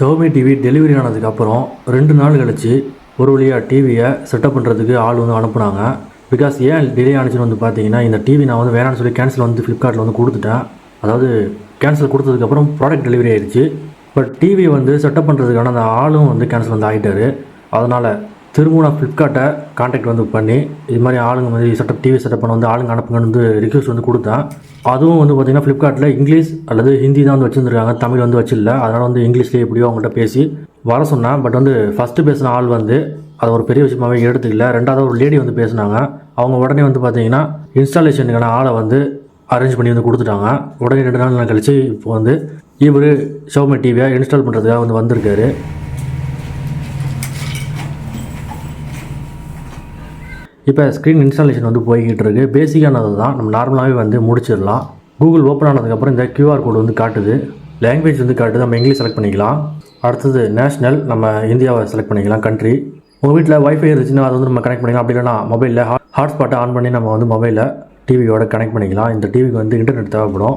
Xiaomi TV delivery ஆனதுக்கப்புறம் 2 நாள் கழிச்சு ஒரு வழியாக டிவியை செட்டப் பண்ணுறதுக்கு ஆள் வந்து அனுப்புனாங்க. பிகாஸ் ஏன் டிலே ஆனிச்சுன்னு வந்து பார்த்தீங்கன்னா, இந்த டிவி நான் வந்து வேணான்னு சொல்லி கேன்சல் வந்து ஃப்ளிப்கார்ட்டில் வந்து கொடுத்துட்டேன். அதாவது கேன்சல் கொடுத்ததுக்கப்புறம் ப்ராடக்ட் டெலிவரி ஆயிடுச்சு. பட் டிவி வந்து செட்டப் பண்ணுறதுக்கான அந்த ஆளும் வந்து கேன்சல் வந்து ஆகிட்டார். அதனால் திரும்ப நான் ஃப்ளிப்கார்ட்டை கான்டாக்ட் வந்து பண்ணி இது மாதிரி ஆளுங்க மாதிரி டிவி செட்டப் பண்ண வந்து ஆளுங்க அனுப்புங்கன்னு வந்து ரிக்வெஸ்ட் வந்து கொடுத்தேன். அதுவும் வந்து பார்த்திங்கன்னா ஃப்ளிப்கார்ட்டில் இங்கிலீஷ் அல்லது ஹிந்தி தான் வந்து வச்சுருந்துருக்காங்க, தமிழ் வந்து வச்சில்ல. அதனால் வந்து இங்கிலீஷ்லேயே எப்படியோ அவங்கள்ட்ட பேசி வர சொன்னேன். பட் வந்து ஃபஸ்ட்டு பேசின ஆள் வந்து அதை ஒரு பெரிய விஷயமாகவே எடுத்துக்கல. ரெண்டாவது ஒரு லேடி வந்து பேசினாங்க. அவங்க உடனே வந்து பார்த்திங்கன்னா இன்ஸ்டாலேஷனுக்கான ஆளை வந்து அரேஞ்ச் பண்ணி வந்து கொடுத்துட்டாங்க. உடனே 2 நாள் கழிச்சு இப்போ வந்து இவர் ஷாமி டிவியை இன்ஸ்டால் பண்ணுறதுக்காக வந்து வந்திருக்காரு. இப்போ ஸ்க்ரீன் இன்ஸ்டாலேஷன் வந்து போய்கிட்டு இருக்குது. பேசிக்கானது தான், நம்ம நார்மலாகவே வந்து முடிச்சிடலாம். கூகுள் ஓப்பன் ஆனதுக்கப்புறம் இந்த கியூஆர் கோடு வந்து காட்டுது, லாங்குவேஜ் வந்து காட்டுது. நம்ம இங்கிலீஷ் செலக்ட் பண்ணிக்கலாம். அடுத்தது நேஷ்னல், நம்ம இந்தியாவை செலக்ட் பண்ணிக்கலாம். கண்ட்ரி, உங்கள் வீட்டில் வைஃபை இருந்துச்சுன்னா அதை வந்து நம்ம கனெக்ட் பண்ணிக்கலாம். அப்படி இல்லைனா மொபைலில் ஹாட்ஸ்பாட்டை ஆன் பண்ணி நம்ம வந்து மொபைலில் டிவியோட கனெக்ட் பண்ணிக்கலாம். இந்த டிவிக்கு வந்து இன்டர்நெட் தேவைப்படும்.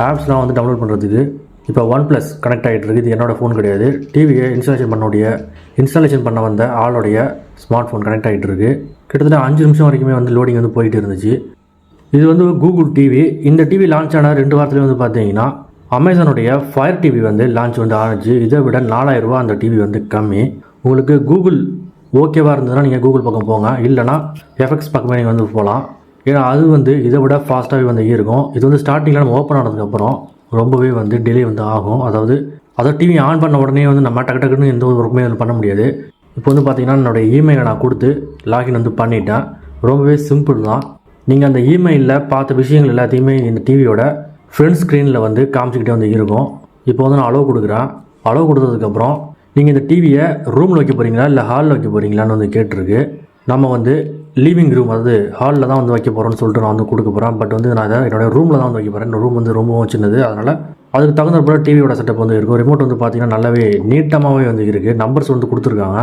ஆப்ஸ்லாம் வந்து டவுன்லோட் பண்ணுறதுக்கு இப்போ OnePlus கனெக்ட் ஆகிட்டு இருக்குது. இது என்னோடய ஃபோன் கிடையாது. டிவியை இன்ஸ்டாலேஷன் பண்ண வந்த ஆளுடைய ஸ்மார்ட் ஃபோன் கனெக்ட் ஆகிட்டு இருக்குது. கிட்டத்தட்ட 5 நிமிஷம் வரைக்குமே வந்து லோடிங் வந்து போயிட்டு இருந்துச்சு. இது வந்து கூகுள் டிவி. இந்த டிவி லான்ச் ஆன 2 வாரத்துலேயே வந்து பார்த்தீங்கன்னா அமேசானுடைய ஃபயர் டிவி வந்து லான்ச் வந்து ஆனிச்சு. இதை விட 4000 ரூபா அந்த டிவி வந்து கம்மி. உங்களுக்கு கூகுள் ஓகேவாக இருந்ததுன்னா நீங்கள் கூகுள் பக்கம் போங்க, இல்லைனா எஃப்எக்ஸ் பக்கமே நீங்கள் வந்து போகலாம். ஏன்னா அது வந்து இதை விட ஃபாஸ்ட்டாகவே வந்து இருக்கும். இது வந்து ஸ்டார்டிங்கில் நம்ம ஓப்பன் ஆனதுக்கப்புறம் ரொம்பவே வந்து டிலே வந்து ஆகும். அதாவது டிவி ஆன் பண்ண உடனே வந்து நம்ம டக்குன்னு எந்த ஒரு ஒர்க்குமே வந்து பண்ண முடியாது. இப்போ வந்து பார்த்திங்கன்னா என்னோடய இமெயிலை நான் கொடுத்து லாகின் வந்து பண்ணிட்டேன். ரொம்பவே சிம்பிள் தான். நீங்கள் அந்த இமெயிலில் பார்த்த விஷயங்கள் எல்லாத்தையுமே இந்த டிவியோட ஃப்ரண்ட் ஸ்க்ரீனில் வந்து காமிச்சிக்கிட்டே வந்து இருக்கும். இப்போ வந்து நான் அலோவ் கொடுக்குறேன். அலோவ் கொடுத்ததுக்கப்புறம் நீங்கள் இந்த டிவியை ரூமில் வைக்க போகிறீங்களா இல்லை ஹாலில் வைக்க போகிறீங்களான்னு வந்து கேட்டிருக்கு. நம்ம வந்து லிவிங் ரூம், அதாவது ஹாலில் தான் வந்து வைக்க போகிறோன்னு சொல்லிட்டு நான் வந்து கொடுக்க போகிறேன். பட் வந்து நான் என்னோடய ரூமில் தான் வந்து வைக்க போகிறேன். இந்த ரூம் வந்து ரொம்பவும் சின்னது. அதனால் அதுக்கு தகுந்த போல் டிவியோட செட்டப் வந்து இருக்கும். ரிமோட் வந்து பார்த்திங்கன்னா நல்லாவே நீட்டமாகவே வந்து இருக்குது. நம்பர்ஸ் வந்து கொடுத்துருக்காங்க.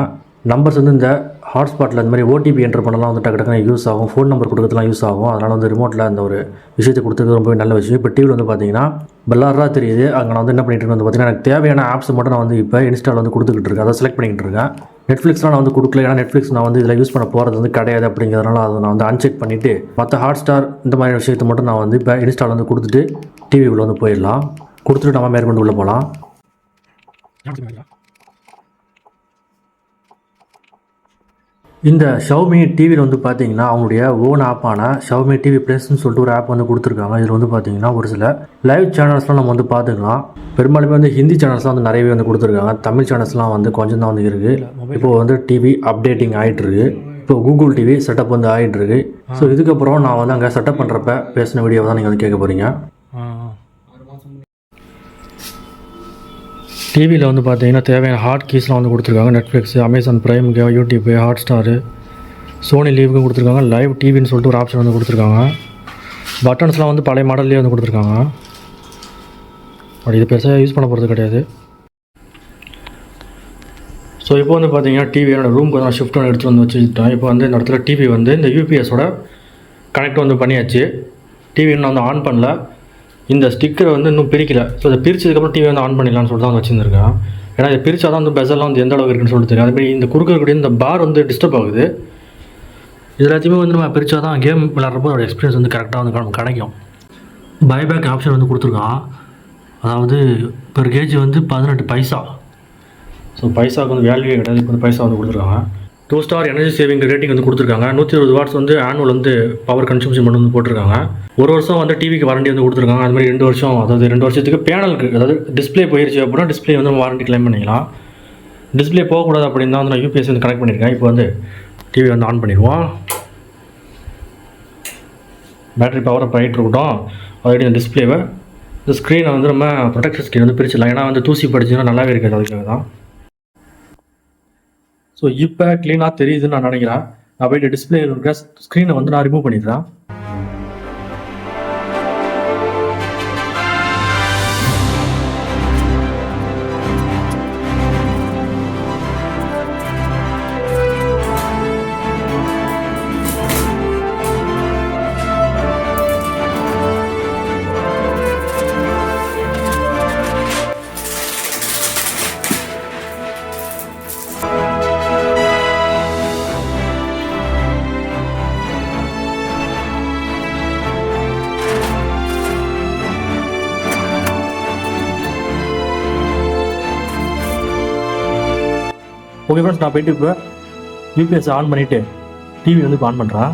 நம்பர்ஸ் வந்து இந்த ஹாட்ஸ்பாட்டில் இந்த மாதிரி ஓடிபி என்டர் பண்ணலாம் வந்து டக்குன்னு யூஸ் ஆகும். ஃபோன் நம்பர் கொடுக்கறதுலாம் யூஸ் ஆகும். அதனால் வந்து ரிமோட்டில் அந்த ஒரு விஷயத்தை கொடுத்துருக்கு ரொம்பவே நல்ல விஷயம். இப்போ டிவியில் வந்து பார்த்திங்கன்னா பல்லாராக தெரியுது. அங்கே நான் வந்து என்ன பண்ணிட்டு இருக்கேன் வந்து பார்த்திங்கன்னா எனக்கு தேவையான ஆப்ஸ் மட்டும் நான் வந்து இப்போ இன்ஸ்டால் வந்து கொடுத்துக்கிட்டு இருக்கேன். அதை செலக்ட் பண்ணிக்கிட்டு இருக்கேன். நெட்ஃப்ளிக்ஸ்லாம் நான் வந்து கொடுக்கல. ஏன்னா நெட்ஃப்ளிக்ஸ் நான் வந்து இதில் யூஸ் பண்ண போகிறது வந்து கிடையாது. அப்படிங்கிறதுனால அதை நான் வந்து அன்செக் பண்ணிவிட்டு மற்ற ஹாட்ஸ்டார் இந்த மாதிரி விஷயத்தை மட்டும் நான் வந்து இப்போ இன்ஸ்டால் வந்து கொடுத்துட்டு டிவிக்குள்ளே வந்து போயிடலாம். கொடுத்துட்டு நம்ம மேற்கொண்டு உள்ளே போகலாம். இந்த ஷாமி டிவியில் வந்து பார்த்தீங்கன்னா அவங்களுடைய ஓன் ஆப்பான ஷாமி டிவி ப்ளஸ்ன்னு சொல்லிட்டு ஒரு ஆப் வந்து கொடுத்துருக்காங்க. இதில் வந்து பார்த்தீங்கன்னா ஒரு சில லைவ் சேனல்ஸ்லாம் நம்ம வந்து பார்த்துக்கலாம். பெரும்பாலுமே வந்து ஹிந்தி சேனல்ஸ்லாம் வந்து நிறையவே வந்து கொடுத்துருக்காங்க. தமிழ் சேனல்ஸ்லாம் வந்து கொஞ்சம் தான் வந்து இருக்குது. இப்போது வந்து டிவி அப்டேட்டிங் ஆகிட்டுருக்கு. இப்போ கூகுள் டிவி செட்டப் வந்து ஆகிட்டுருக்கு. ஸோ இதுக்கப்புறம் நான் வந்து அங்கே செட்டப் பண்ணுறப்ப பேசின வீடியோவை தான் நீங்கள் வந்து கேட்க போகிறீங்க. டிவியில் வந்து பார்த்தீங்கன்னா தேவையான ஹாட் கீஸ்லாம் வந்து கொடுத்துருக்காங்க. Netflix, Amazon Prime, YouTube, Hotstar, Sony லீவுக்கும் கொடுத்துருக்காங்க. லைவ் டிவின்னு சொல்லிட்டு ஒரு ஆப்ஷன் வந்து கொடுத்துருக்காங்க. பட்டன்ஸ்லாம் வந்து பழைய மாடல்லே வந்து கொடுத்துருக்காங்க. பட் இது பெருசாக யூஸ் பண்ண போகிறது கிடையாது. ஸோ இப்போ வந்து பார்த்தீங்கன்னா டிவி என்னோடய ரூமுக்கு நான் ஷிஃப்ட் எடுத்து வந்து வச்சுக்கிட்டேன். இப்போ வந்து இந்த இடத்துல டிவி வந்து இந்த யூபிஎஸோட கனெக்ட் வந்து பண்ணியாச்சு. டிவி இன்னும் வந்து ஆன் பண்ணல. இந்த ஸ்டிக்கரை வந்து இன்னும் பிரிக்கலை. ஸோ அதை பிரிச்சதுக்கப்புறம் டிவி வந்து ஆன் பண்ணிடலான்னு சொல்லிட்டு தான் வச்சுருக்கேன். ஏன்னா இதை பிரித்தா தான் வந்து பெசல்லாம் வந்து எந்த அளவுக்கு இருக்குன்னு சொல்லிட்டு தெரியும். அதுமாதிரி இந்த குறுக்கக்கூடிய இந்த பார் வந்து டிஸ்டர்ப் ஆகுது. இது எல்லாத்தையுமே வந்து நம்ம பிரித்தா தான் கேம் விளாட்றப்போ அதோட எக்ஸ்பீரியன்ஸ் வந்து கரெக்டாக வந்து நமக்கு கிடைக்கும். பைபேக் ஆப்ஷன் வந்து கொடுத்துருக்கான். அதாவது பெர் கேஜி வந்து 18 பைசா. ஸோ பைசாவுக்கு வந்து வேல்யூவே கிடையாது. இப்போ வந்து பைசா வந்து கொடுத்துருக்காங்க. 2 ஸ்டார் எனர்ஜி சேவிங் ரேட்டிங் வந்து கொடுத்துருக்காங்க. 120 வாட்ஸ் வந்து ஆனுவல் வந்து பவர் கன்சம்ஷன் மட்டும் வந்து போட்டிருக்காங்க. 1 வருஷம் வந்து டிவிக்கு வாரண்டி வந்து கொடுத்துருக்காங்க. அது மாதிரி 2 வருஷம், அதாவது 2 வருஷத்துக்கு பேனலுக்கு, அதாவது டிஸ்பிளே போயிருச்சு அப்படின்னா டிஸ்பிளே வந்து வாரண்டி கிளைம் பண்ணிக்கலாம். டிஸ்பிளே போகக்கூடாது அப்படின்னு தான் வந்து நான் யூபிஎஸ் வந்து கனெக்ட் பண்ணியிருக்கேன். இப்போ வந்து டிவி வந்து ஆன் பண்ணிடுவோம். பேட்டரி பவர் அப் ஆகிட்டு இருக்கட்டும். ஆல்ரெடி இந்த டிஸ்பிளேவை, இந்த ஸ்க்ரீனை வந்து நம்ம ப்ரொடெக்டர் ஸ்க்ரீன் வந்து பிரிச்சிடலாம். ஏன்னா வந்து தூசி படிச்சுன்னா நல்லாவே இருக்காது. அதுக்காக தான். ஸோ இப்போ க்ளீனாக தெரியுதுன்னு நான் நினைக்கிறேன். நான் போய்ட்டு டிஸ்பிளே இருக்கிற ஸ்க்ரீனை வந்து நான் ரிமூவ் பண்ணிடுறேன். ஓகே ஃப்ரெண்ட்ஸ், நான் போயிட்டு இப்போ யூபிஎஸ் ஆன் பண்ணிவிட்டு டிவி வந்து இப்போ ஆன் பண்ணுறேன்.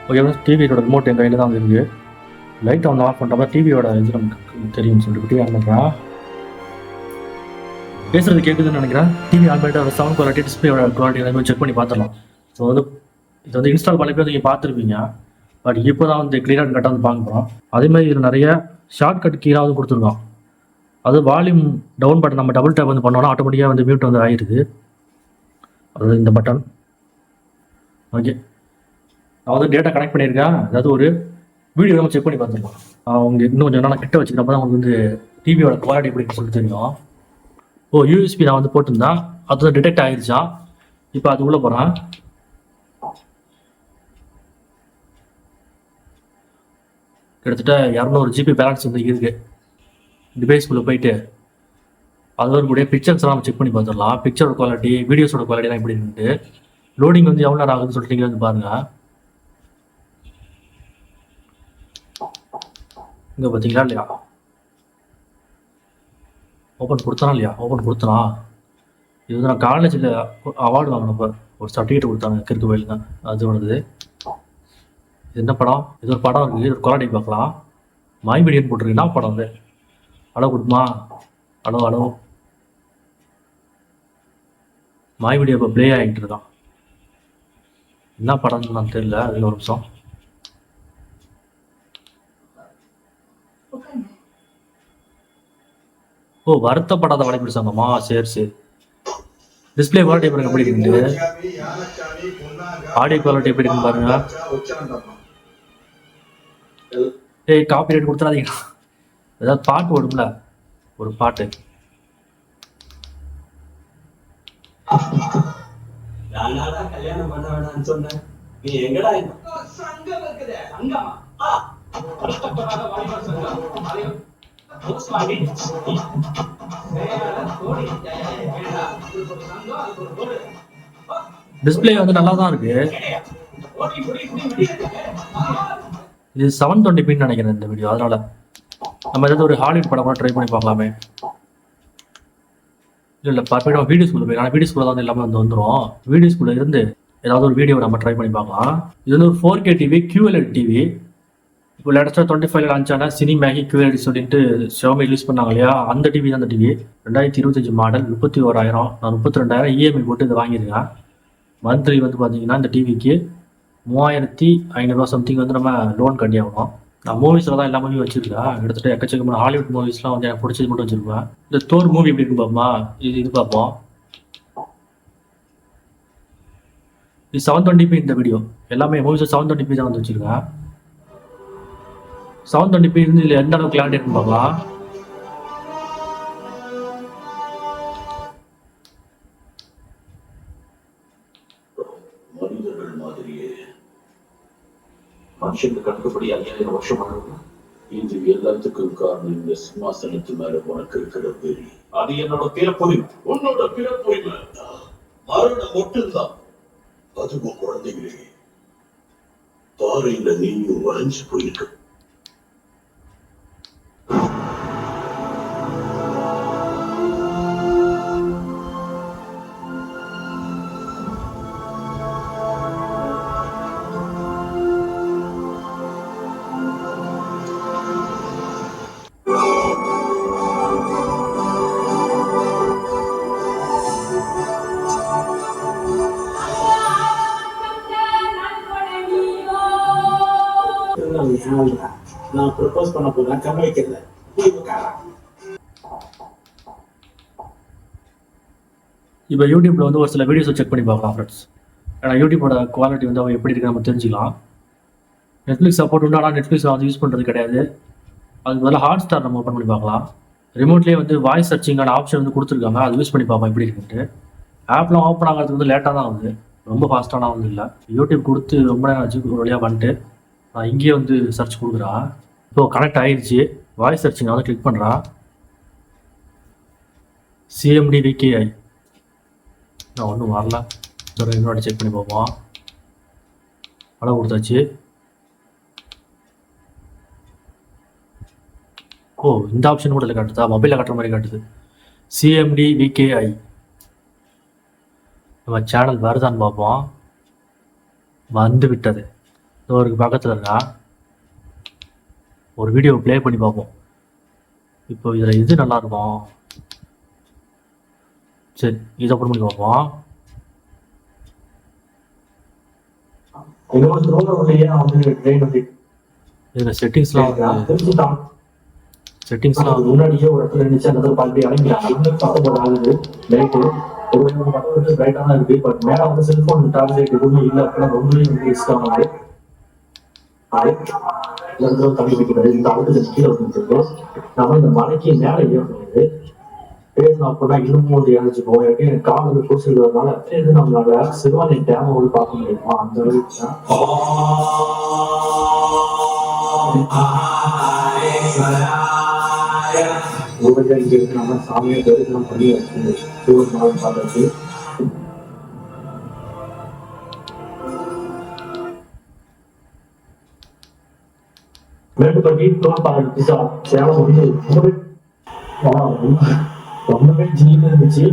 ஓகே ஃப்ரெண்ட்ஸ், டிவியோட ரிமோட் என் கையில் தான் வந்து இருக்குது. லைட் வந்து ஆஃப் பண்ணுறப்ப டிவியோட இது நமக்கு தெரியும்னு சொல்லிட்டு டிவி ஆன் பண்ணுறேன். பேசுகிறது கேட்குதுன்னு நினைக்கிறேன். டிவி ஆன் பண்ணிட்டு அந்த சவுண்ட் குவாலிட்டி, டிஸ்பிளேயோட குவாலிட்டி எல்லாமே செக் பண்ணி பார்த்துடலாம். ஸோ வந்து இது வந்து இன்ஸ்டால் பண்ணி போய் நீங்கள் பார்த்துருப்பீங்க. பட் இப்போ தான் வந்து கிளியராக கரெக்டாக வந்து பார்க்க போகிறோம். அதேமாதிரி இதில் நிறைய ஷார்ட்கட் கீழாக வந்து கொடுத்துருக்கோம். அது வால்யூம் டவுன் பட்டன் நம்ம டபுள் டேப் வந்து பண்ணோன்னா ஆட்டோமேட்டிக்காக வந்து மியூட் வந்து ஆகிடுது. அதாவது இந்த பட்டன். ஓகே, நான் வந்து டேட்டா கனெக்ட் பண்ணியிருக்கேன். அதாவது ஒரு வீடியோ நம்ம செக் பண்ணி பார்த்துருக்கோம். அவங்க இன்னும் கொஞ்சம் நாள் கிட்ட வச்சுக்கிறப்ப தான் உங்களுக்கு வந்து டிவியோட குவாலிட்டி எப்படின்னு சொல்லிட்டு தெரியும். யூஎஸ்பி நான் வந்து போட்டிருந்தேன், அது டிடெக்ட் ஆகிடுச்சா. இப்போ அது உள்ளே போகிறேன். கிட்டத்தட்ட 200 GB பேலன்ஸ் வந்து இருக்குது. டிவைஸ்குள்ளே போயிட்டு அதோட கூட பிக்சர்ஸ் எல்லாம் செக் பண்ணி பார்த்துடலாம். பிக்சரோட குவாலிட்டி, வீடியோஸோட குவாலிட்டிலாம் எப்படி இருக்குது, லோடிங் வந்து எவ்வளோ நேரம் ஆகுதுன்னு சொல்லிட்டு நீங்கள் வந்து பாருங்கள். இங்கே பார்த்தீங்களா இல்லையா, ஓப்பன் கொடுத்தனா இல்லையா, ஓப்பன் கொடுத்தனா. இது வந்து நான் காலேஜில் அவார்டு வாங்கினப்போ ஒரு சர்டிஃபிகேட் கொடுத்தாங்க, கிறுக்கு வயல் தான் அது வந்தது. இது என்ன படம், இது ஒரு படம் இருக்குது, இது ஒரு குவாலிட்டி பார்க்கலாம். மைமீடியன் போட்டிருக்கு. என்ன படம் அது, அளவு கொடுக்குமா, அளவு மைமீடியா இப்போ ப்ளே ஆகிட்டு இருக்கான். என்ன படம்னு நான் தெரியல, அதில் ஒரு நிமிஷம். வருத்தப்படாத வலைப்பிடி சங்கமா, சரி. டிஸ்பிளே குவாலிட்டி எப்படி இருக்குது, ஆடியோ குவாலிட்டி எப்படி இருக்குன்னு பாருங்க. காப்பி ரைட் கொடுத்துடாதீங்க. ஏதாவது பாட்டு ஓடும்ல, ஒரு பாட்டு. கல்யாணம் பண்ண வேணாம்னு சொன்னேன், நீ எங்கடா சங்கம் இருக்குதே, சங்கமா டிஸ்பிளே வந்து நல்லா தான் இருக்கு. இது 720p நினைக்கிறேன் இந்த வீடியோ. அதனால நம்ம ஏதாவது ஒரு ஹாலிவுட் படம் கூட ட்ரை பண்ணி பார்க்கலாமே. இல்லை பர்ஃபெக்டாக வீடியோ ஸ்கூலில் போய், ஆனால் வீடியோ ஸ்கூலில் தான் எல்லாமே வந்து வந்துடும். வீடியோ ஸ்கூலில் இருந்து ஏதாவது ஒரு வீடியோ நம்ம ட்ரை பண்ணி பார்க்கலாம். இது வந்து ஒரு 4K டிவி, QLED டிவி. இப்போ லேட்டஸ்ட்டாக 25 லான்ச் ஆன சினிமேகி QLED சொல்லிட்டு ஷாமி ரிலீஸ் பண்ணாங்க இல்லையா, அந்த டிவி தான் அந்த டிவி. 2025 மாடல், 31,000. நான் 32,000 இஎம்ஐ போட்டு இதை வாங்கியிருக்கேன். மந்த்லி வந்து பார்த்தீங்கன்னா இந்த டிவிக்கு 3,500 சம்திங் வந்து நம்ம லோன் கட்டி ஆகணும். நான் மூவிஸில் தான் எல்லா மூவியும் வச்சுருக்கேன். கிட்டத்தட்ட எக்கச்சக்கமான ஹாலிவுட் மூவிஸ்லாம் வந்து எனக்கு பிடிச்சது மட்டும் வச்சுருப்பேன். இந்த தோர் மூவி எப்படி இருக்கு பார்ப்போமா, இது பார்ப்போம். இது 720p இந்த வீடியோ. எல்லாமே மூவிஸில் 720p தான் வந்து வச்சுருக்கேன். 720p இருந்து இதில் எந்த அளவுக்கு கிளாரிட்டி இருக்குன்னு பார்க்கலாம். மனிதர்கள் மாதிரியே மனுஷனுக்கு கணக்குப்படி 5000 வருஷம் ஆகும். இது எல்லாத்துக்கும் காரணம் இந்த சிம்மாசனத்து மேல உனக்கு இருக்கிற பெரிய, அது என்னோட பிறப்புரிமை. உன்னோட பிறப்புரிமை மரணம் மட்டும்தான். அதுவும் குழந்தைகளே, பாறையில நீயும் வரைஞ்சு போயிருக்க. நான் ப்ரப்போஸ் பண்ண போறேன், கவனிக்கல. இப்போ யூடியூப்ல வந்து ஒரு சில வீடியோஸை செக் பண்ணி பார்க்கலாம் ஃப்ரெண்ட்ஸ். ஏன்னா யூடியூபோட குவாலிட்டி வந்து அவங்க எப்படி இருக்கு நம்ம தெரிஞ்சுக்கலாம். நெட்ஃப்ளிக்ஸ் சப்போர்ட் உண்டு, ஆனால் நெட்ஃப்ளிக்ஸ் வந்து யூஸ் பண்ணுறது கிடையாது. அதுக்கு பதிலாக ஹாட்ஸ்டார் நம்ம ஓப்பன் பண்ணி பார்க்கலாம். ரிமோட்லேயே வந்து வாய்ஸ் சர்ச்சிங்கான ஆப்ஷன் வந்து கொடுத்துருக்காங்க, அது யூஸ் பண்ணி பார்ப்போம் எப்படி இருக்குன்ட்டு. ஆப்லாம் ஓப்பன் ஆகிறதுக்கு வந்து லேட்டாக தான் வந்து, ரொம்ப ஃபாஸ்ட்டான வந்து இல்லை. யூடியூப் கொடுத்து ரொம்ப நேரம் வச்சு ஒரு வழியாக வந்துட்டு நான் இங்கேயே வந்து சர்ச் கொடுக்குறேன். இப்போது கனெக்ட் ஆகிடுச்சு. வாய்ஸ் சர்ச்சிங் வந்து கிளிக் பண்ணுறேன். CMDVKI நான் ஒன்றும் வரல. இன்னொரு செக் பண்ணி பார்ப்போம். அளவு கொடுத்தாச்சு. ஓ, இந்த ஆப்ஷன் கூட இதில் காட்டுதா? மொபைலில் காட்டுற மாதிரி காட்டுது. சிஎம்டி விகேஐ. நம்ம சேனல் வருதான்னு பார்ப்போம். வந்து விட்டது. ஒரு பக்கத்தில் இருக்கா. ஒரு வீடியோ ப்ளே பண்ணி பார்ப்போம். இப்போ இதில் இது நல்லாயிருக்கும். சரி, இதை ஓப்பன் பண்ணி பார்ப்போம். இதில் செட்டிங்ஸ்லாம் முன்னாடியே ஒரு இடத்துல இருந்துச்சு. அந்த பால்படி இறங்கிட்டாங்க. லைட்டு ஒரு பக்கம் லைட்டாக தான் இருக்கு. பட் மேலே வந்து செல்ஃபோன் டார்ச் லைட் எதுவுமே இல்லை அப்படின்னா ரொம்பவே வந்து இஷ்டம் ஆகுது. தண்ணி வைக்கிறது இந்த அளவுக்கு கீழே வந்துருக்கு. நம்ம இந்த மலைக்கு மேலே ஏறினது பேசணும் அப்படின்னா இன்னும் வந்து இறந்துச்சுப்போம். எனக்கு கால் வந்து குடிச்சிருக்கிறதுனால நம்மளால சிறுவாணி டேமை வந்து பார்க்க முடியுமா அந்த அளவுக்கு தான். இங்க இருக்கு நம்ம சாமியை தரிசனம் பண்ணி வச்சு சிவன் மாதம் பார்த்தாச்சு. மேட்டுப்பட்டி தோல்பாறை சேலம் வந்து ரொம்பவே ஜீன்னு இருந்துச்சு.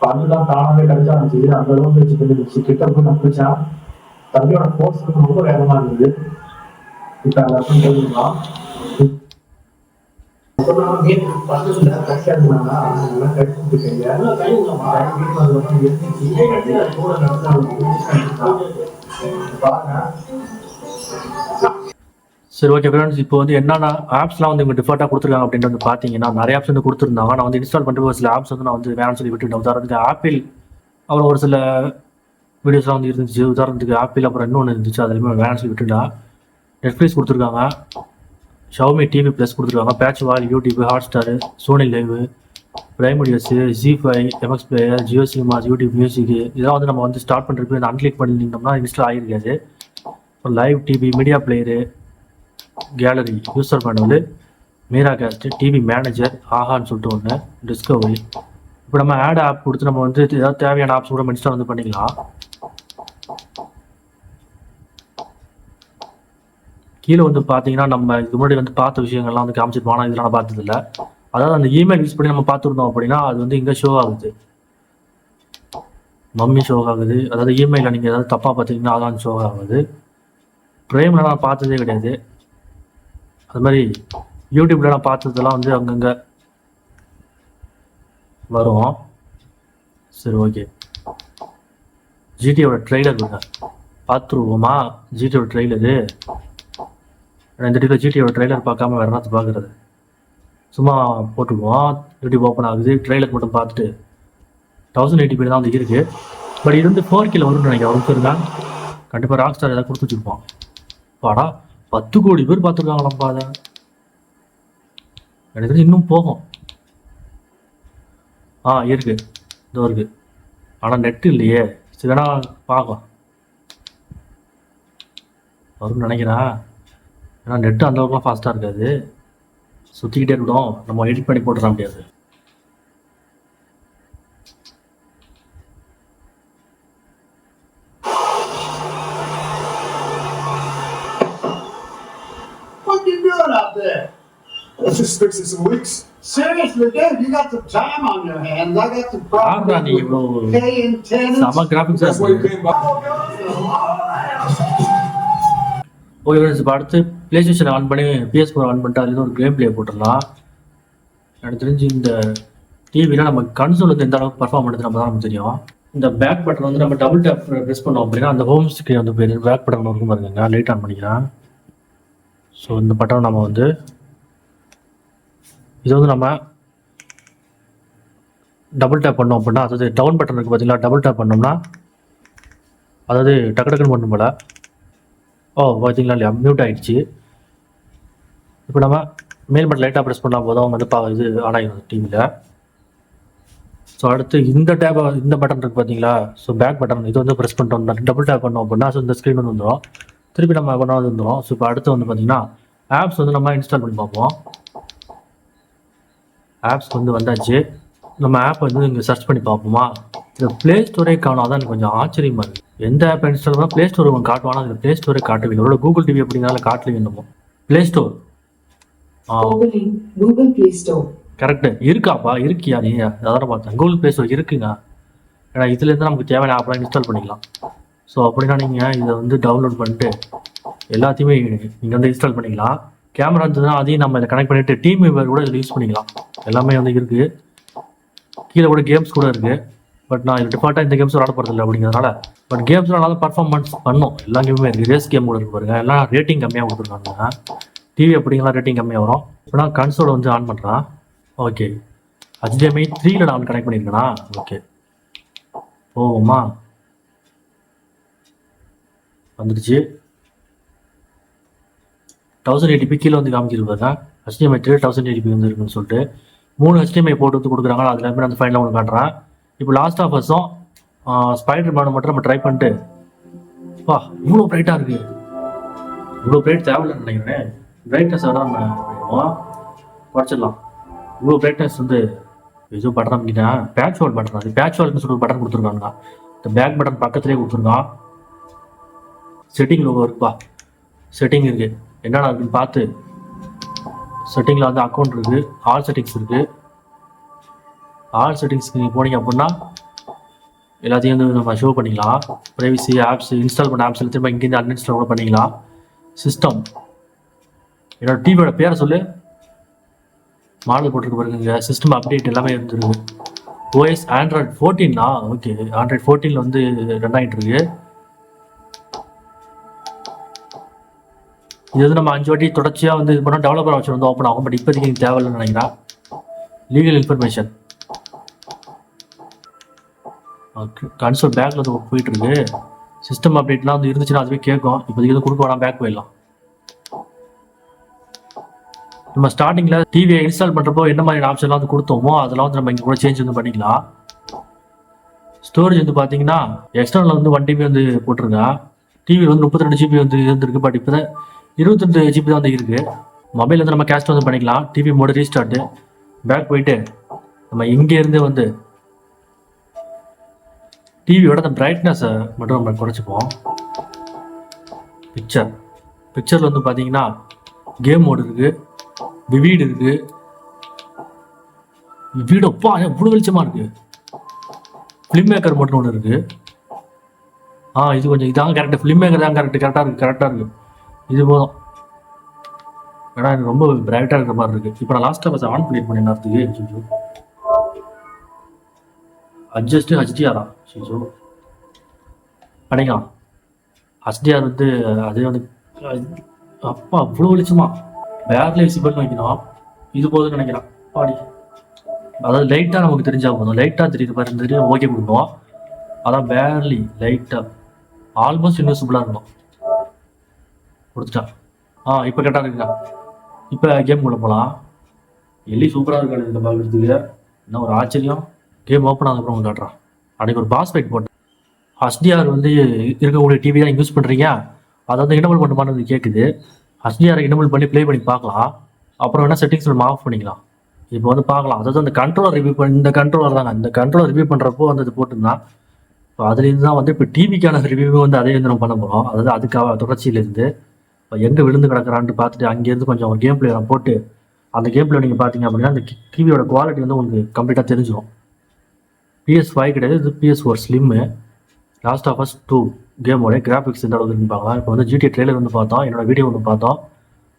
பல்லாம் தானாவே கிடைச்ச ஆரம்பிச்சு. அந்த அளவுக்கு வச்சுட்டு இருந்துச்சு. கிட்ட போய் நான் பிடிச்சா தண்ணியோட போர்ஸ் ரொம்ப வேகமா இருந்தது. இப்ப அந்த இடத்துல போயிருந்தான் சரி, ஓகே ஃப்ரெண்ட்ஸ். இப்போ வந்து என்னென்ன ஆப்ஸ்லாம் வந்து இவங்க டிஃபால்ட்டாக கொடுத்துருக்காங்க அப்படின்ட்டு வந்து பார்த்தீங்கன்னா நிறைய ஆப்ஸ் வந்து கொடுத்துருந்தாங்க. நான் வந்து இன்ஸ்டால் பண்ணிட்டு ஒரு சில ஆப்ஸ் வந்து நான் வந்து வேணும்னு சொல்லி விட்டுட்டேன். உதாரணத்துக்கு ஆப்பிள், அப்புறம் ஒரு சில வீடியோஸ்லாம் வந்து இருந்துச்சு. உதாரணத்துக்கு ஆப்பிள், அப்புறம் இன்னொன்று இருந்துச்சு, அதுலேயுமே வேணும்னு சொல்லி விட்டுட்டேன். நெட்ஃப்ளிக்ஸ் கொடுத்துருக்காங்க, ஷவுமி டிவி ப்ளஸ் கொடுத்துருக்காங்க, patch wall, YouTube, Hotstar, Sony LIV, Prime videos, ஜி5, MX player, Jio cinemas, YouTube music, இதெல்லாம் வந்து நம்ம வந்து ஸ்டார்ட் பண்ணுறதுக்கு இந்த அன்கிளிக் பண்ணியிருந்தோம்னா இன்ஸ்டால் ஆகிருக்காது. Live TV, media player, gallery, user manual, Miracast, TV manager, ஆஹான்னு சொல்லிட்டு ஒன்று, டிஸ்கவரி. இப்போ நம்ம ஆட் ஆப் கொடுத்து நம்ம வந்து ஏதாவது தேவையான ஆப்ஸ் கூட இன்ஸ்டால் வந்து பண்ணிக்கலாம். கீழே வந்து பார்த்தீங்கன்னா நம்ம இதுக்கு முன்னாடி வந்து பார்த்த விஷயங்கள்லாம் வந்து காமிச்சிருப்போம். ஆனால் இதெல்லாம் நான் பார்த்ததில்ல. அதாவது அந்த இமெயில் யூஸ் பண்ணி நம்ம பார்த்துருந்தோம் அப்படின்னா அது வந்து இங்கே ஷோ ஆகுது. மம்மி ஷோ ஆகுது. அதாவது இமெயிலில் நீங்கள் ஏதாவது தப்பாக பார்த்தீங்கன்னா அதான் ஷோ ஆகுது. ப்ரேமில் நான் பார்த்ததே கிடையாது. அது மாதிரி யூடியூப்பில் நான் பார்த்ததெல்லாம் வந்து அங்கங்கே வரும். சரி, ஓகே. ஜிடியோட ட்ரெய்லர் கொடுங்க பார்த்துருவோமா? ஜிடியோட ட்ரெய்லரு இந்த வீடியோவில் ஜிடியோட ட்ரெய்லர் பார்க்காம வேறு என்னத்து பார்க்குறது? சும்மா போட்டுக்குவோம். யூடியூப் ஓப்பன் ஆகுது. ட்ரெய்லர் மட்டும் பார்த்துட்டு 1080p தான் வந்து இருக்குது. பட் இது வந்து 4K வரும்னு நினைக்கிறேன். ஒரு இருக்கா கண்டிப்பாக ராக் ஸ்டார் ஏதாவது கொடுத்து வச்சுருப்போம். பாடா 10 கோடி பேர் பார்த்துருக்காங்களாம்ப்பா. அதை எனக்கு தெரிஞ்சு இன்னும் போகும். இருக்கு, இதோ இருக்கு. ஆனால் நெட்டு இல்லையே. சரி, வேணா பார்க்கலாம் வரும்னு நினைக்கிறேன். ஏன்னா நெட்டு அந்தளவுக்குலாம் ஃபாஸ்ட்டாக இருக்காது. சுற்றிக்கிட்டே இருக்கட்டும். நம்ம எடிட் பண்ணி போட்டுற முடியாது. What you doing out there? Let's just fixing some leaks. Seriously, dude, you got some time on your hands. I got some ஆடுறா நீ இவ்வளோ problems paying tenants. செம கிராஃபிக்ஸாக That's why you இருக்குது. came by. ஓகே ஃப்ரெண்ட்ஸ், இப்போ அடுத்து play station on பண்ணி PS4 on பண்ணிட்டு அதுலேருந்து ஒரு கேம் ப்ளே போட்டுடலாம். எனக்கு தெரிஞ்சு இந்த டிவியில் நம்ம கன்சோல் வந்து எந்த அளவுக்கு பர்ஃபார்ம் பண்ணுறது நம்ம தான் நமக்கு தெரியும். இந்த பேக் பட்டன் வந்து நம்ம டபுள் டேப் ப்ரெஸ் பண்ணோம் அப்படின்னா அந்த ஹோம் ஸ்க்ரீன் வந்து போய் பேக் பட்டன் இருக்கும் பாருங்க. லைட் ஆன் பண்ணிக்கிறேன். ஸோ இந்த பட்டன் நம்ம வந்து இது வந்து நம்ம டபுள் டேப் பண்ணோம் அப்படின்னா, அதாவது டவுன் பட்டன் இருக்குது பார்த்தீங்களா, டபுள் டேப் பண்ணோம்னா அதாவது டக்கு டக்குன்னு பண்ணும் போல. பார்த்தீங்களா இல்லையா, மியூட் ஆகிடுச்சு. இப்போ நம்ம மேல் பட்டன் லைட்டாக ப்ரெஸ் பண்ணால் போதும் வந்து இது ஆன் ஆகிடும் டிவியில். ஸோ அடுத்து இந்த இந்த பட்டன் இருக்குது பார்த்தீங்களா, ஸோ பேக் பட்டன் இது வந்து ப்ரெஸ் பண்ணிட்டோம், டபுள் டேப் பண்ணோம் அப்படின்னா ஸோ இந்த ஸ்க்ரீன் வந்து வந்துடும். திருப்பி நம்ம கொண்டாந்து வந்துடும். ஸோ இப்போ அடுத்து வந்து பார்த்தீங்கன்னா ஆப்ஸ் வந்து நம்ம இன்ஸ்டால் பண்ணி பார்ப்போம். ஆப்ஸ் வந்து வந்தாச்சு. நம்ம ஆப் வந்து இங்கே சர்ச் பண்ணி பார்ப்போமா? இந்த ப்ளே ஸ்டோரே காணும். அதான் எனக்கு கொஞ்சம் ஆச்சரியமாக இருக்குது. எந்த ஆப் இன்ஸ்டால் பண்ணால் ப்ளே ஸ்டோர் காட்டுவானா? அந்த ப்ளே ஸ்டோரே காட்டவே இல்லை. கூகுள் டிவி அப்படிங்கிறனால காட்டலையும் என்னமோ. Play store Opening Google Play Store. Correct இருக்காப்பா, இருக்கியா நீ? அதான் பார்த்தேன், கூகுள் ப்ளே ஸ்டோர் இருக்குங்க. ஏன்னா இதுலேருந்து நமக்கு தேவையான ஆப்லாம் இன்ஸ்டால் பண்ணிக்கலாம். ஸோ அப்படின்னா நீங்கள் இதை வந்து டவுன்லோட் பண்ணிட்டு எல்லாத்தையுமே நீங்கள் வந்து இன்ஸ்டால் பண்ணிக்கலாம். கேமரா இருந்ததுன்னா அதையும் நம்ம இதை கனெக்ட் பண்ணிவிட்டு டீம் வியூவர் கூட இதில் யூஸ் பண்ணிக்கலாம். எல்லாமே வந்து இருக்குது. கீழே கூட கேம்ஸ் கூட இருக்குது. பட் நான் இது டிஃபால்ட்டாக இந்த கேம்ஸ் விளாட போகிறதில்ல அப்படிங்கிறதுனால. பட் கேம்ஸ்லாம் நல்லா பர்ஃபார்மன்ஸ் பண்ணும். எல்லா கேமுமே இருக்குது. ரேஸ் கேம் கூட இருக்கு பாருங்கள். எல்லாம் ரேட்டிங் கம்மியாக கொடுத்துருக்காங்க. டிவி அப்படிங்கலாம் ரேட்டிங் கம்மியாக வரும். இப்போ நான் கன்சோலை வந்து ஆன் பண்ணுறேன். ஓகே, HDMI 3ல நான் கனெக்ட் பண்ணியிருக்கேனா? ஓகே, போவோமா? வந்துடுச்சு. 1080p கீழே வந்து காமிச்சிருப்பாங்க. HDMI 3 1080p வந்து இருக்குன்னு சொல்லிட்டு 3 HDMI போட்டு வந்து கொடுக்குறாங்க. அதில் எப்படி அந்த ஃபைனில் ஒன்று காட்டுறேன். இப்போ லாஸ்ட் ஆஃப் அஸும் ஸ்பைடர் மேனை மட்டும் நம்ம ட்ரை பண்ணிட்டு, வா இவ்வளோ ப்ரைட்டாக இருக்குது. இவ்வளோ ப்ரைட் தேவையில்லைன்னு நினைக்கிறேன். பிரைட்னஸ் வேணால் நம்ம குறைச்சிடலாம். இவ்வளோ பிரைட்னஸ் வந்து ஏதோ பட்டன் அப்படின்னா பேட்ச் வால் பட்டன். அது பேட்ச் வால்னு சொல்லிட்டு பட்டன் கொடுத்துருக்காங்க. இந்த பேக் பட்டன் பக்கத்துலேயே கொடுத்துருக்கான். செட்டிங் லோகோ இருக்குப்பா. செட்டிங் இருக்குது, என்னென்ன இருக்குன்னு பார்த்து. செட்டிங்கில் வந்து அக்கௌண்ட் இருக்குது, ஆல் செட்டிங்ஸ் இருக்குது. ஆல் செட்டிங்ஸ்க்கு நீங்கள் போனீங்க அப்படின்னா எல்லாத்தையும் வந்து நம்ம ஷோ பண்ணிக்கலாம். ப்ரைவசி, ஆப்ஸ், இன்ஸ்டால் பண்ண ஆப்ஸ் திரும்ப இங்கேருந்து அன்இன்ஸ்டால் கூட பண்ணிக்கலாம். சிஸ்டம், என்னோட டிவியோட பேரை சொல்லு. மாடல் போட்டிருக்கு பாருங்க. சிஸ்டம் அப்டேட் எல்லாமே இருந்துருக்கு. OS Android 14. ஓகே, ஆண்ட்ராய்டு 14 வந்து ரன் ஆகிட்டு இருக்கு. இது வந்து நம்ம 5 வாட்டி தொடர்ச்சியாக வந்து இது பண்ணால் டெவலப்பர் ஆப்ஷன் வந்து ஓப்பன் ஆகும். பட் இப்போதைக்கு எனக்கு தேவையில்லைன்னு நினைக்கிறேன். லீகல் இன்ஃபர்மேஷன், கன்சோல் பேக்கில் வந்து போயிட்டு இருக்கு. சிஸ்டம் அப்டேட்லாம் வந்து இருந்துச்சுன்னா அதுவே கேட்கும். இப்போதைக்கு எதுவும் கொடுக்க வேணாம், பேக் போயிடலாம். நம்ம ஸ்டார்டிங்கில் டிவியை இன்ஸ்டால் பண்ணுறப்போ என்ன மாதிரி ஆப்ஷன்லாம் வந்து கொடுத்தோமோ அதெல்லாம் வந்து நம்ம இங்கே கூட சேஞ்ச் வந்து பண்ணிக்கலாம். ஸ்டோரேஜ் வந்து பார்த்தீங்கன்னா எக்ஸ்டர்னல் வந்து 1 GB வந்து போட்டிருக்கா. டிவி வந்து 32 GB வந்து இருந்திருக்கு. பட் இப்போ தான் 22 GB தான் வந்து இருக்குது. மொபைல் வந்து நம்ம கேஸ்ட் வந்து பண்ணிக்கலாம். டிவி மோடு ரீஸ்டார்ட்டு, பேக் போயிட்டு நம்ம இங்கேருந்து வந்து டிவியோட அந்த பிரைட்னஸை மட்டும் நம்ம குறைச்சிப்போம். பிக்சரில் வந்து பார்த்தீங்கன்னா கேம் மோடு இருக்குது, விவிட் இருக்குது. விவிட் அப்பா எவ்வளோ வெளிச்சமாக இருக்குது. ஃபிலிம் மேக்கர் மட்டும் ஒன்று இருக்குது. இது கொஞ்சம் இதாங்க கரெக்டாக. ஃபிலிம் மேக்கர் தான் கரெக்டாக இருக்குது. இது போதும். ஏன்னா எனக்கு ரொம்ப பிரைட்டாக இருக்கிற மாதிரி இருக்குது. இப்போ நான் லாஸ்ட்டாக பஸ் ஆன் பண்ணிட்டு பண்ணேன் நேரத்துக்கு. அட்ஜஸ்ட்டு HDR சிஜோ பண்ணிக்கலாம். HDR வந்து அதே வந்து அப்பா அவ்வளோ வெளிச்சமா பேர்ல விசிபிள்னு வைக்கணும். இது போதும்னு நினைக்கிறேன். பாடி அதாவது லைட்டாக நமக்கு தெரிஞ்சால் போதும். லைட்டாக தெரியுது பாரு, தெரியும் ஓகே கொடுப்போம். அதான் பேர்லி லைட்டாக ஆல்மோஸ்ட் இன்விசிபிளாக இருக்கணும். கொடுத்துட்டா. இப்போ கரெக்டாக இருக்குங்க. இப்போ கேம் உள்ள போகலாம். எல்லி சூப்பராக இருக்காது இதில் பார்க்குறதுக்கு. என்ன ஒரு ஆச்சரியம். கேம் ஓப்பன் ஆனதுக்கப்புறம் உங்களுக்கு காட்டுறான். அன்றைக்கி ஒரு பாஸ் ஃபைட் போட்டேன். HDR வந்து இருக்கக்கூடிய டிவி தான் யூஸ் பண்ணுறீங்க, அதை வந்து எனபிள் பண்ணுமான்னு கேட்குது. HDR எனபிள் பண்ணி ப்ளே பண்ணி பார்க்கலாம். அப்புறம் வேணால் செட்டிங்ஸ் நம்ம ஆஃப் பண்ணிக்கலாம். இப்போ வந்து பார்க்கலாம். அதாவது அந்த கண்ட்ரோலர் ரிவ்யூ பண்ணி, இந்த கண்ட்ரோலர் தாங்க, இந்த கண்ட்ரோலர் ரிவ்யூ பண்ணுறப்போ வந்து இது போட்டுருந்தான். இப்போ அதுலேருந்து தான் வந்து இப்போ டிவிக்கான ரிவ்யூ வந்து அதே வந்து நம்ம பண்ண போகிறோம். அதாவது அதுக்காக தொடர்ச்சியிலேருந்து இப்போ எங்கே விழுந்து கிடக்கிறான்ட்டு பார்த்துட்டு அங்கேருந்து கொஞ்சம் ஒரு கேம் பிளே போட்டு அந்த கேம் பிளே நீங்கள் பார்த்தீங்க அப்படின்னா அந்த டிவியோட குவாலிட்டி வந்து உங்களுக்கு கம்ப்ளீட்டாக தெரிஞ்சிடும். PS5 கிடையாது, இது PS4 slim. Last of us 2 கேமோட கிராஃபிக்ஸ் இந்த அளவுக்கு இருப்பாங்க. இப்போ வந்து GTA ட்ரெய்லர் வந்து பார்த்தோம், என்னோட வீடியோ வந்து பார்த்தோம்.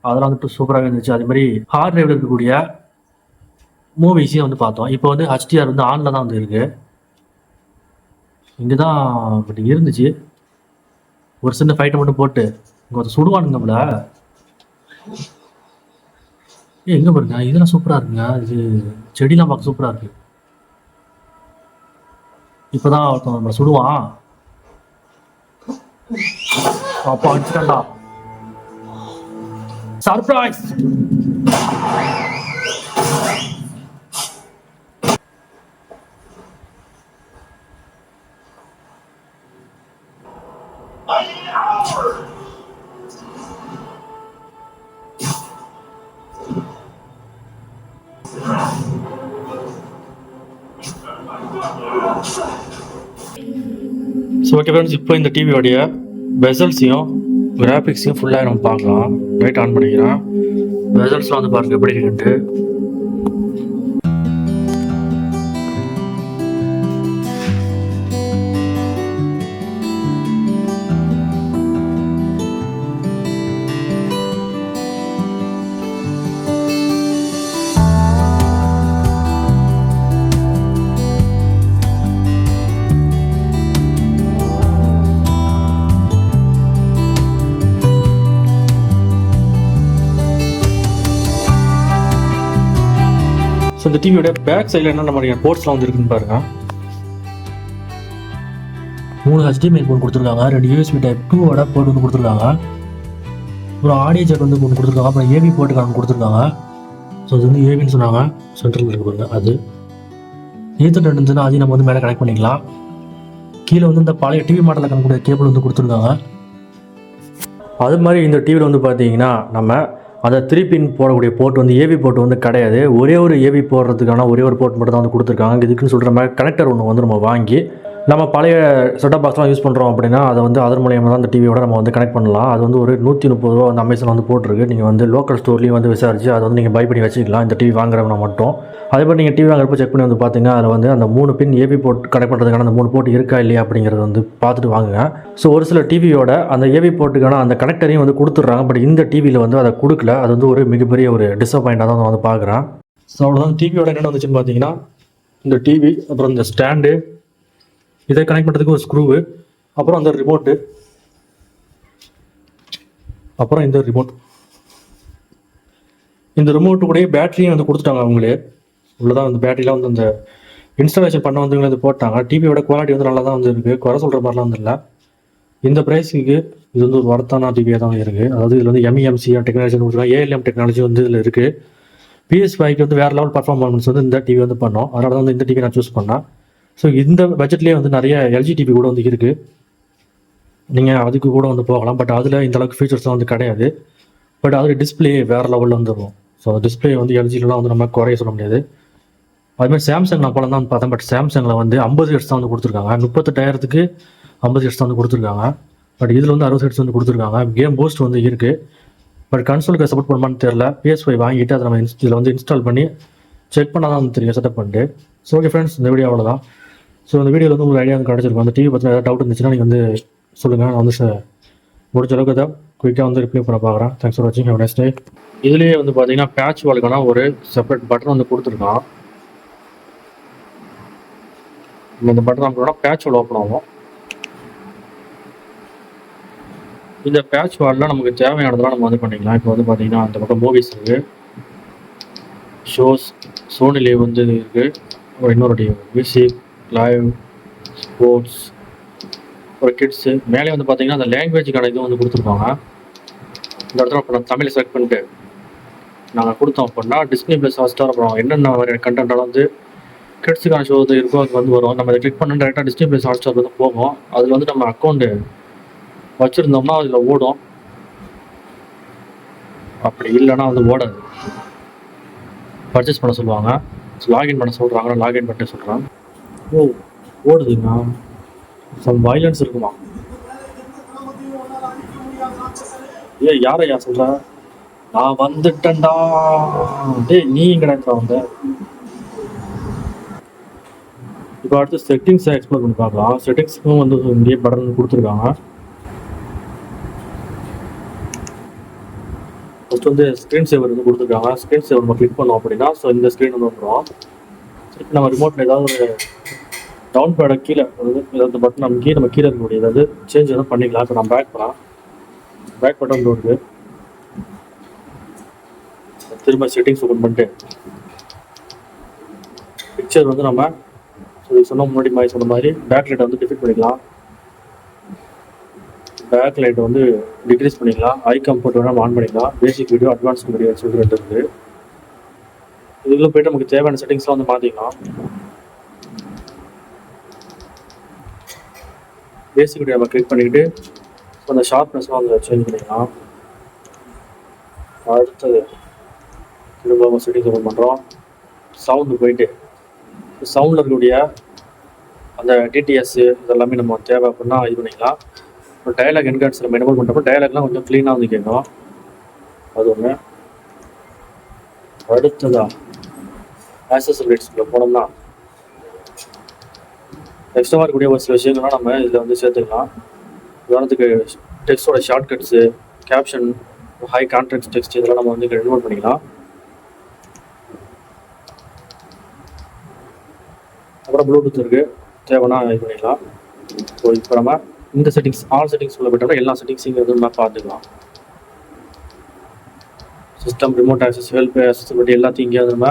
அதெல்லாம் வந்துட்டு சூப்பராக இருந்துச்சு. அதேமாதிரி ஹார்ட் டிரைவில் இருக்கக்கூடிய மூவிஸையும் வந்து பார்த்தோம். இப்போ வந்து HDR வந்து ஆனில் தான் வந்து இருக்குது. இங்கே தான் பட் இருந்துச்சு. ஒரு சின்ன ஃபைட்டை மட்டும் போட்டு இங்கே ஒரு சுடுவானுங்க நம்மள. எங்கே பாருங்க, இதெல்லாம் சூப்பராக இருக்குங்க. இது செடிலாம் பார்க்க சூப்பராக இருக்குது. இப்போ தான் ஒருத்தன் நம்மளை சுடுவான். அப்பா அடிச்சுட்டான்டா. சர்ப்ரைஸ். ஸோ ஓகே ஃப்ரெண்ட்ஸ், இப்போ இந்த டிவியோடைய பெசல்ஸையும் கிராஃபிக்ஸையும் ஃபுல்லாக நம்ம பார்க்கலாம். லைட் ஆன் பண்ணிக்கிறேன். ரிசல்ட்ஸ்லாம் வந்து பாருங்கள் எப்படி இருக்குன்ட்டு. ஸோ இந்த டிவியோட பேக் சைடில் என்னென்ன மாதிரியான போர்ட்ஸ்லாம் வந்து இருக்குன்னு பாருங்க. 3 HDMI போர்ட் கொடுத்துருக்காங்க, 2 USB Type 2 போர்ட் வந்து கொடுத்துருக்காங்க, அப்புறம் ஆடியோ ஜாக் வந்து ஒன்று கொடுத்துருக்காங்க, அப்புறம் ஏவி போர்ட்டுக்கான கொடுத்துருக்காங்க. ஸோ இது வந்து ஏவின்னு சொன்னாங்க, சென்ட்ரல் இருக்கு பாருங்க. அது ஈத்தர்நெட் இருந்துச்சுன்னா அதையும் நம்ம வந்து மேலே கனெக்ட் பண்ணிக்கலாம். கீழே வந்து இந்த பழைய டிவி மாடலில் கணக்கூடிய கேபிள் வந்து கொடுத்துருக்காங்க. அது மாதிரி இந்த டிவியில் வந்து பார்த்தீங்கன்னா நம்ம அந்த 3 பின் போடக்கூடிய போர்ட் வந்து ஏவி போர்ட் வந்து கிடையாது. ஒரே ஒரு ஏவி போடுறதுக்கான ஒரே ஒரு போர்ட் மட்டும் தான் வந்து கொடுத்துருக்காங்க. இதுக்குன்னு சொல்கிற மாதிரி கனெக்டர் ஒன்று வந்து நம்ம வாங்கி நம்ம பழைய செட்டப் பாக்ஸ்லாம் யூஸ் பண்ணுறோம் அப்படின்னா அதை வந்து அதன் மூலியமாக தான் அந்த டிவியோட நம்ம வந்து கனெக்ட் பண்ணலாம். அது வந்து ஒரு 130 ரூபா வந்து அமேசான் வந்து போட்டிருக்கு. நீங்கள் வந்து லோக்கல் ஸ்டோர்லேயும் வந்து விசாரிச்சு அதை வந்து நீங்கள் பை பண்ணி வச்சுக்கலாம் இந்த டிவி வாங்குறவங்க மட்டும். அதே மாதிரி நீங்கள் டிவி வாங்குறப்ப செக் பண்ணி வந்து பார்த்தீங்கன்னா அதில் வந்து அந்த 3 பின் ஏவி போர்ட் கனெக்ட் பண்ணுறதுக்கான அந்த 3 போர்ட் இருக்கா இல்லையா அப்படிங்கிறத வந்து பார்த்துட்டு வாங்குங்க. ஸோ ஒரு சில டிவியோட அந்த ஏவி போர்ட்டுக்கான அந்த கனெக்டரையும் வந்து கொடுத்துட்றாங்க. பட் இந்த டிவியில் வந்து அதை கொடுக்கல. அது வந்து ஒரு மிகப்பெரிய ஒரு டிசப்பாயிண்டாக தான் நான் வந்து பார்க்குறேன். ஸோ அவ்வளோதான். டிவியோட என்னென்ன வந்துச்சுன்னு பார்த்தீங்கன்னா இந்த டிவி, அப்புறம் இந்த ஸ்டாண்டு, இதை கனெக்ட் பண்ணுறதுக்கு ஒரு ஸ்க்ரூவு, அப்புறம் அந்த ரிமோட்டு, அப்புறம் இந்த ரிமோட். இந்த ரிமோட்டு கூடயே பேட்டரியும் வந்து கொடுத்துட்டாங்க அவங்களே. உள்ளதான் வந்து பேட்டரிலாம் வந்து அந்த இன்ஸ்டாலேஷன் பண்ண வந்து இது போட்டாங்க. டிவியோட குவாலிட்டி வந்து நல்லா தான் வந்து இருக்குது, குறை சொல்கிற மாதிரிலாம் வந்து இல்லை. இந்த ப்ரைஸுக்கு இது வந்து ஒரு வர்த்தான டிவியாக தான் இருக்குது. அதாவது இதில் வந்து MEMC டெக்னாலஜி கொடுத்துருக்காங்க, ALM டெக்னாலஜி வந்து இதில் இருக்குது. PS5க்கு வந்து வேறு லெவல் பர்ஃபார்மன்ஸ் வந்து இந்த டிவி வந்து பண்ணோம். அதனால தான் வந்து இந்த டிவி நான் சூஸ் பண்ணேன். ஸோ இந்த பட்ஜெட்லேயே வந்து நிறைய LG டிவி கூட வந்து இருக்குது, நீங்கள் அதுக்கு கூட வந்து போகலாம். பட் அதில் இந்த அளவுக்கு ஃபீச்சர்ஸ்லாம் வந்து கிடையாது. பட் அதில் டிஸ்பிளே வேறு லெவலில் வந்துடும். ஸோ டிஸ்பிளே வந்து LGலாம் வந்து நம்ம குறைய சொல்ல முடியாது. அதுமாதிரி சாம்சங் நான் படம் தான் பார்த்தேன். பட் சாம்சங்கில் வந்து 50 ஹெர்ட்ஸ் தான் வந்து கொடுத்துருக்காங்க. 38,000க்கு 50 ஹெர்ட்ஸ் தான் வந்து கொடுத்துருக்காங்க. பட் இதில் வந்து 60 ஹெர்ட்ஸ் வந்து கொடுத்துருக்காங்க. கேம் பூஸ்ட் வந்து இருக்குது. பட் கன்சோலுக்கு சப்போர்ட் பண்ணுமான்னு தெரியல. PS5 வாங்கிட்டு அதை நம்ம இதில் வந்து இன்ஸ்டால் பண்ணி செக் பண்ணால் தான் வந்து தெரியும், செட்டப் பண்ணிட்டு. ஸோ ஓகே ஃப்ரெண்ட்ஸ், இந்த வீடியோ அவ்வளோதான். ஸோ இந்த வீடியோவில் வந்து உங்களுக்கு ஐடியா வந்து கிடச்சிருக்கும். அந்த டிவி பற்றின ஏதாவது டவுட் இருந்துச்சுன்னா நீங்கள் வந்து சொல்லுங்கள். நான் வந்து முடிஞ்ச அளவுக்கு அதை குயிக்காக வந்து ரிப்ளை பண்ண பார்க்குறேன். தேங்க்ஸ் ஃபார் வாட்சிங். Have nice day. இதுலேயே வந்து பார்த்தீங்கன்னா பேட்ச் வாலுக்கான ஒரு செப்பரேட் பட்டன் வந்து கொடுத்துருக்கான். இந்த பட்டன் நம்மளோட பேட்ச் வால் ஓப்பன் ஆகும். இந்த பேட்ச் வாலில் நமக்கு தேவையானதெல்லாம் நம்ம வந்து பண்ணிக்கலாம். இப்போ வந்து பார்த்தீங்கன்னா அந்த பக்கம் மூவிஸ் இருக்குது, ஷோஸ், சோனி லைவ் வந்து இருக்குது, ஒரு இன்னொரு டிவி மியூசிக், லைவ், ஸ்போர்ட்ஸ், ஒரு கிட்ஸு. மேலே வந்து பார்த்தீங்கன்னா அந்த லாங்குவேஜுக்கான இதுவும் வந்து கொடுத்துருப்பாங்க. இந்த இடத்துல இப்போ நான் தமிழை செலக்ட் பண்ணிட்டு நாங்கள் கொடுத்தோம் அப்படின்னா டிஸ்னி ப்ளஸ் ஹாட்ஸ்டார் அப்புறம் என்னென்ன வர கண்டென்ட்டால் வந்து கிட்ஸுக்கான ஷோ வந்து இருக்கோ அது வந்து வரும். நம்ம அதை கிளிக் பண்ண டேரெக்டாக டிஸ்னி ப்ளஸ் ஹாட்ஸ்டார் வந்து போகும். அதில் வந்து நம்ம அக்கௌண்ட்டு வச்சுருந்தோம்னா அதில் ஓடும், அப்படி இல்லைன்னா வந்து ஓடாது. பர்ச்சேஸ் பண்ண சொல்லுவாங்க, லாகின் பண்ண சொல்கிறாங்க, லாகின் பண்ணிட்டு சொல்கிறேன். ஓ ஓடுதுங்க, சம் வைலன்ஸ் இருக்குமா? யாரையா சொல்கிற? நான் வந்துட்டேன்டா. டேய் நீ எங்கடா வந்த? இப்போ அடுத்து செட்டிங்ஸை எக்ஸ்ப்ளோர் பண்ணி பார்க்கலாம். செட்டிங்ஸுக்கும் வந்து இங்கேயே பட்டன் கொடுத்துருக்காங்க. ஃபஸ்ட் வந்து ஸ்க்ரீன் சேவர் வந்து கொடுத்துருக்காங்க. ஸ்க்ரீன் சேவர் நம்ம கிளிக் பண்ணோம் அப்படின்னா ஸோ இந்த ஸ்க்ரீன் வந்து வந்துடும். இப்போ நம்ம ரிமோட்டில் ஏதாவது ஒரு டவுன் பேடை கீழே ஏதாவது பட்டன் நம்ம கீழே இருக்கக்கூடிய ஏதாவது சேஞ்ச் எதாவது பண்ணிக்கலாம். இப்போ நான் பேக் பட்டன் இருக்குது. திரும்ப செட்டிங்ஸ் ஓப்பன் பண்ணிட்டு பிக்சர் வந்து நம்ம சொன்ன முன்னாடி சொன்ன மாதிரி பேக் லைட்டை வந்து டிஃபிட் பண்ணிக்கலாம். பேக் லைட்டை வந்து டிக்ரீஸ் பண்ணிக்கலாம். ஐ கம்ஃபர்ட் வேணால் ஆன் பண்ணிக்கலாம். பேசிக் வீடியோ, அட்வான்ஸ்ட் வீடியோ சொல்லிட்டு இருக்குது. இதுக்குள்ளே போய்ட்டு நமக்கு தேவையான செட்டிங்ஸ்லாம் வந்து மாற்றிக்கலாம். பேசிக் வீடியோ நம்ம கிளிக் பண்ணிக்கிட்டு அந்த ஷார்ப்னஸ்லாம் வந்து சேஞ்ச் பண்ணிக்கலாம். அடுத்தது திரும்ப செட்டிங்ஸ் ஓப்பன் பண்ணுறோம். சவுண்டு போயிட்டு சவுண்டில் இருக்கக்கூடிய அந்த டிடிஎஸ் இதெல்லாமே நம்ம தேவை அப்படின்னா இது பண்ணிக்கலாம். இப்போ டயலாக் என்கான்ஸ் நம்ம எனேபிள் பண்ணுறப்போ டயலாக்லாம் கொஞ்சம் க்ளீனாக வந்து கேட்கும். அது ஒன்று. அடுத்ததா ஆக்சசபிலிட்டிஸ்குள்ளே போனோம்னா எக்ஸ்ட்ரா இருக்கக்கூடிய ஒரு சில விஷயங்கள்லாம் நம்ம இதில் வந்து சேர்த்துக்கலாம். உதாரணத்துக்கு டெக்ஸ்டோட shortcuts, caption, high contrast text இதெல்லாம் நம்ம வந்து ரெனியூவல் பண்ணிக்கலாம். அப்புறம் ப்ளூடூத் இருக்குது, தேவைன்னா இது பண்ணிக்கலாம். ஸோ இப்போ நம்ம இந்த செட்டிங்ஸ் ஆல் செட்டிங்ஸ் உள்ள போய்ட்டோம்னா எல்லா செட்டிங்ஸையும் வந்து நம்ம பார்த்துக்கலாம். சிஸ்டம், ரிமோட் ஆக்சஸ், ஹெல்ப், அக்சஸபிலிட்டி எல்லாத்தையும் இங்கே வந்து நம்ம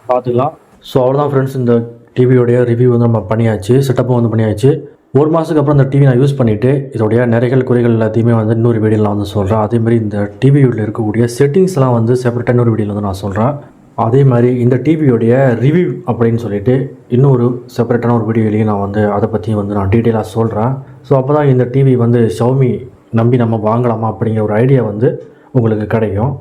பார்த்துக்கலாம். ஸோ அவ்வளோதான் ஃப்ரெண்ட்ஸ், இந்த டிவியோடைய ரிவ்யூ வந்து நம்ம பண்ணியாச்சு, செட்டப்பும் வந்து பண்ணியாச்சு. ஒரு மாதத்துக்கு அப்புறம் இந்த டிவி நான் யூஸ் பண்ணிவிட்டு இதோடைய நிறைகள் குறைகள் எல்லாத்தையுமே வந்து இன்னொரு வீடியோவில் வந்து சொல்கிறேன். அதேமாதிரி இந்த டிவியில் இருக்கக்கூடிய செட்டிங்ஸ்லாம் வந்து செப்பரேட்டாக இன்னொரு வீடியோவில் வந்து நான் சொல்கிறேன். அதே மாதிரி இந்த டிவியோடைய ரிவ்யூ அப்படின்னு சொல்லிட்டு இன்னொரு செப்பரேட்டான ஒரு வீடியோலையும் நான் வந்து அதை பற்றி வந்து நான் டீட்டெயிலாக சொல்கிறேன். ஸோ அப்போ தான் இந்த டிவி வந்து ஷவுமி நம்பி நம்ம வாங்கலாமா அப்படிங்கிற ஒரு ஐடியா வந்து உங்களுக்கு கிடைக்கும்.